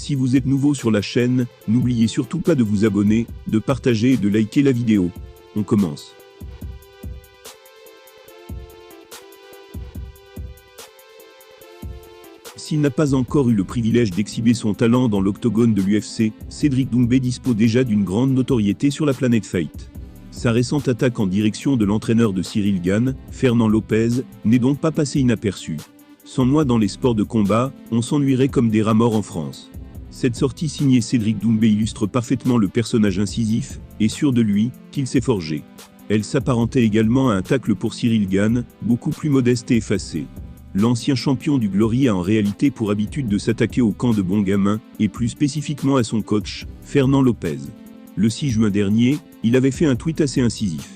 Si vous êtes nouveau sur la chaîne, n'oubliez surtout pas de vous abonner, de partager et de liker la vidéo. On commence. S'il n'a pas encore eu le privilège d'exhiber son talent dans l'octogone de l'UFC, Cédric Doumbé dispose déjà d'une grande notoriété sur la planète Fight. Sa récente attaque en direction de l'entraîneur de Ciryl Gane, Fernand Lopez, n'est donc pas passée inaperçue. Sans moi dans les sports de combat, on s'ennuierait comme des rats morts en France. Cette sortie signée Cédric Doumbé illustre parfaitement le personnage incisif, et sûr de lui, qu'il s'est forgé. Elle s'apparentait également à un tacle pour Ciryl Gane, beaucoup plus modeste et effacé. L'ancien champion du Glory a en réalité pour habitude de s'attaquer au camp de bons gamins, et plus spécifiquement à son coach, Fernand Lopez. Le 6 juin dernier, il avait fait un tweet assez incisif.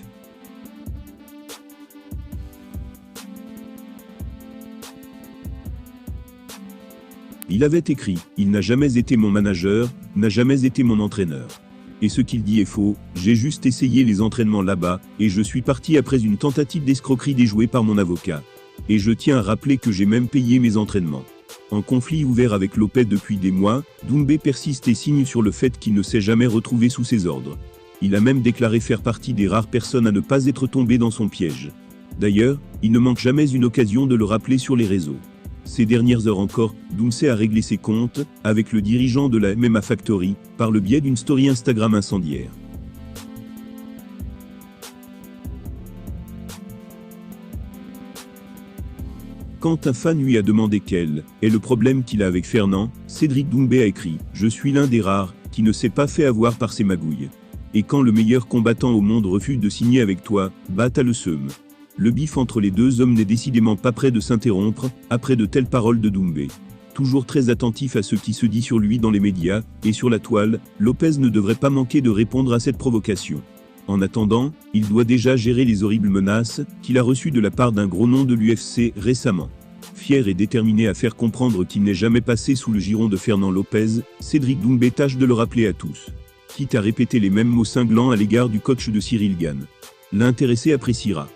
Il avait écrit « Il n'a jamais été mon manager, n'a jamais été mon entraîneur. Et ce qu'il dit est faux, j'ai juste essayé les entraînements là-bas, et je suis parti après une tentative d'escroquerie déjouée par mon avocat. Et je tiens à rappeler que j'ai même payé mes entraînements. » En conflit ouvert avec Lopez depuis des mois, Doumbé persiste et signe sur le fait qu'il ne s'est jamais retrouvé sous ses ordres. Il a même déclaré faire partie des rares personnes à ne pas être tombé dans son piège. D'ailleurs, il ne manque jamais une occasion de le rappeler sur les réseaux. Ces dernières heures encore, Doumbé a réglé ses comptes avec le dirigeant de la MMA Factory par le biais d'une story Instagram incendiaire. Quand un fan lui a demandé quel est le problème qu'il a avec Fernand, Cédric Doumbé a écrit « Je suis l'un des rares qui ne s'est pas fait avoir par ses magouilles. Et quand le meilleur combattant au monde refuse de signer avec toi, bah t'as le seum. » Le bif entre les deux hommes n'est décidément pas près de s'interrompre, après de telles paroles de Doumbé. Toujours très attentif à ce qui se dit sur lui dans les médias, et sur la toile, Lopez ne devrait pas manquer de répondre à cette provocation. En attendant, il doit déjà gérer les horribles menaces qu'il a reçues de la part d'un gros nom de l'UFC récemment. Fier et déterminé à faire comprendre qu'il n'est jamais passé sous le giron de Fernand Lopez, Cédric Doumbé tâche de le rappeler à tous. Quitte à répéter les mêmes mots cinglants à l'égard du coach de Ciryl Gane. L'intéressé appréciera.